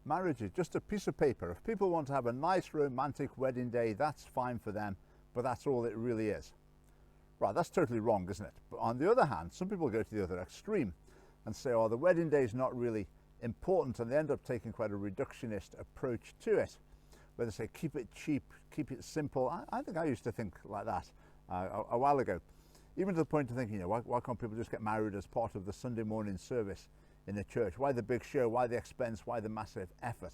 marriage is just a piece of paper. If people want to have a nice romantic wedding day, that's fine for them, but that's all it really is. Right, that's totally wrong, isn't it? But on the other hand, some people go to the other extreme and say, oh, the wedding day is not really important, and they end up taking quite a reductionist approach to it, where they say keep it cheap, keep it simple. I think I used to think like that a while ago, even to the point of thinking, you know, why can't people just get married as part of the Sunday morning service in the church? Why the big show? Why the expense? Why the massive effort?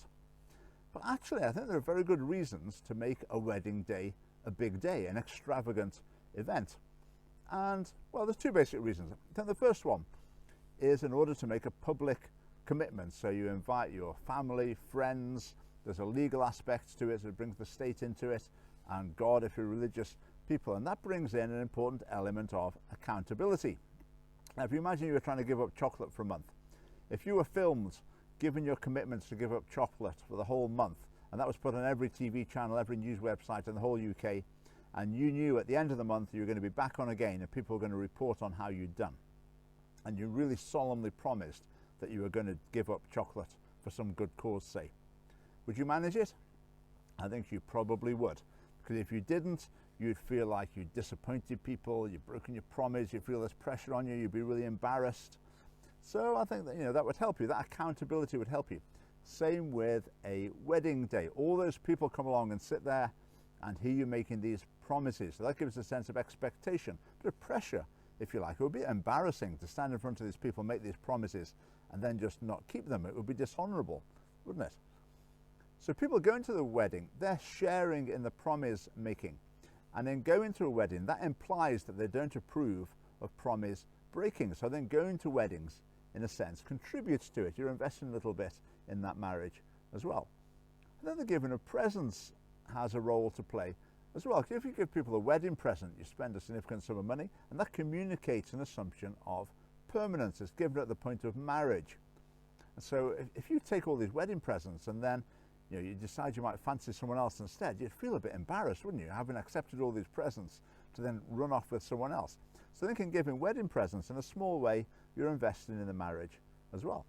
But actually, I think there are very good reasons to make a wedding day a big day, an extravagant event. And, well, there's two basic reasons. I think the first one is in order to make a public commitment. So you invite your family, friends, there's a legal aspect to it, so it brings the state into it, and God if you're religious people. And that brings in an important element of accountability. Now, if you imagine you were trying to give up chocolate for a month, if you were filmed giving your commitments to give up chocolate for the whole month, and that was put on every TV channel, every news website in the whole UK, and you knew at the end of the month you were going to be back on again and people were going to report on how you'd done, and you really solemnly promised that you were going to give up chocolate for some good cause, say, would you manage it? I think you probably would, because if you didn't, you'd feel like you disappointed people, you've broken your promise, you feel there's pressure on you, you'd be really embarrassed. So I think that, you know, that would help you, that accountability would help you. Same with a wedding day. All those people come along and sit there and hear you making these promises. So that gives a sense of expectation, a bit of pressure, if you like. It would be embarrassing to stand in front of these people, make these promises, and then just not keep them. It would be dishonorable, wouldn't it? So people going to the wedding, they're sharing in the promise making. And then going to a wedding, that implies that they don't approve of promise breaking. So then going to weddings, in a sense, contributes to it. You're investing a little bit in that marriage as well. And then the giving of presents has a role to play as well. If you give people a wedding present, you spend a significant sum of money, and that communicates an assumption of permanence. It's given at the point of marriage. And so if you take all these wedding presents and then you decide you might fancy someone else instead, you'd feel a bit embarrassed, wouldn't you, having accepted all these presents to then run off with someone else. So I think in giving wedding presents, in a small way, you're investing in the marriage as well.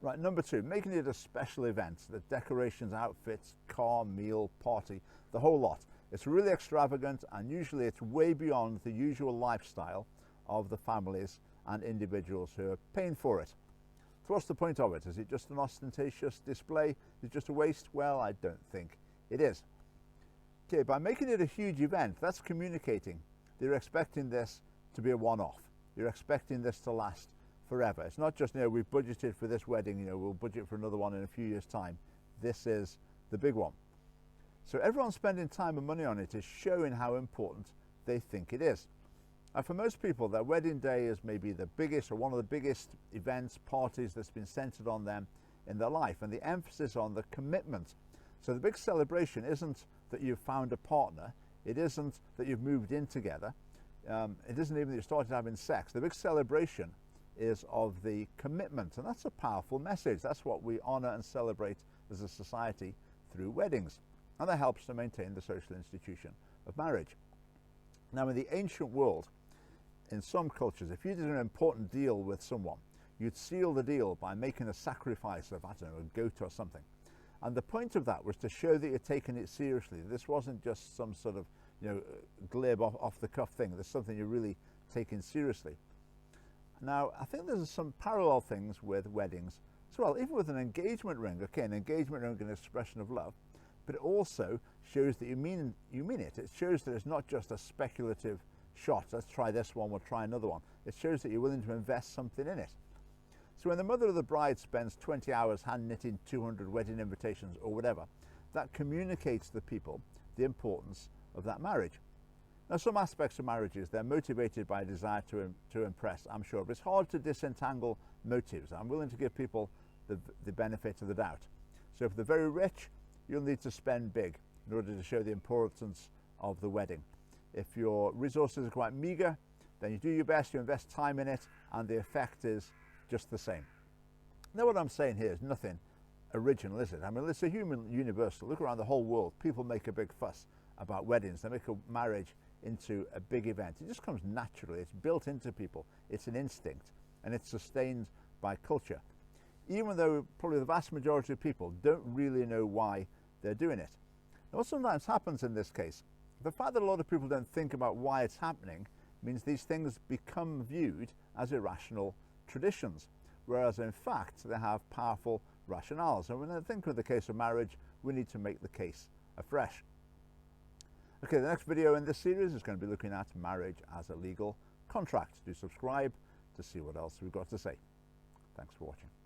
Right, number two, making it a special event. The decorations, outfits, car, meal, party, the whole lot. It's really extravagant, and usually it's way beyond the usual lifestyle of the families and individuals who are paying for it. So what's the point of it? Is it just an ostentatious display? Is it just a waste? Well, I don't think it is. Okay, by making it a huge event, that's communicating that you're expecting this to be a one-off. You're expecting this to last forever. It's not just, we've budgeted for this wedding, we'll budget for another one in a few years' time. This is the big one. So everyone spending time and money on it is showing how important they think it is. And for most people, their wedding day is maybe the biggest or one of the biggest events, parties that's been centered on them in their life, and the emphasis on the commitment. So the big celebration isn't that you've found a partner, it isn't that you've moved in together, it isn't even that you started having sex. The big celebration is of the commitment, and that's a powerful message. That's what we honor and celebrate as a society through weddings, and that helps to maintain the social institution of marriage. Now, in the ancient world, in some cultures, if you did an important deal with someone, you'd seal the deal by making a sacrifice of, I don't know, a goat or something. And the point of that was to show that you're taking it seriously. This wasn't just some sort of, glib off the cuff thing. There's something you're really taking seriously. Now, I think there's some parallel things with weddings as well, even with an engagement ring. Okay, an engagement ring is an expression of love, but it also shows that you mean it. It shows that it's not just a speculative shot. Let's try this one, we'll try another one. It shows that you're willing to invest something in it. So when the mother of the bride spends 20 hours hand knitting 200 wedding invitations or whatever, that communicates to the people the importance of that marriage. Now, some aspects of marriages, they're motivated by a desire to impress, I'm sure, but it's hard to disentangle motives. I'm willing to give people the benefit of the doubt. So if they're very rich, you'll need to spend big in order to show the importance of the wedding. If your resources are quite meager, then you do your best, you invest time in it, and the effect is just the same. Now, what I'm saying here is nothing original, is it? I mean, it's a human universal. Look around the whole world. People make a big fuss about weddings. They make a marriage into a big event. It just comes naturally. It's built into people. It's an instinct, and it's sustained by culture. even though probably the vast majority of people don't really know why they're doing it. Now, what sometimes happens in this case, the fact that a lot of people don't think about why it's happening means these things become viewed as irrational traditions, whereas in fact they have powerful rationales. And when I think of the case of marriage, we need to make the case afresh. Okay, the next video in this series is going to be looking at marriage as a legal contract. Do subscribe to see what else we've got to say. Thanks for watching.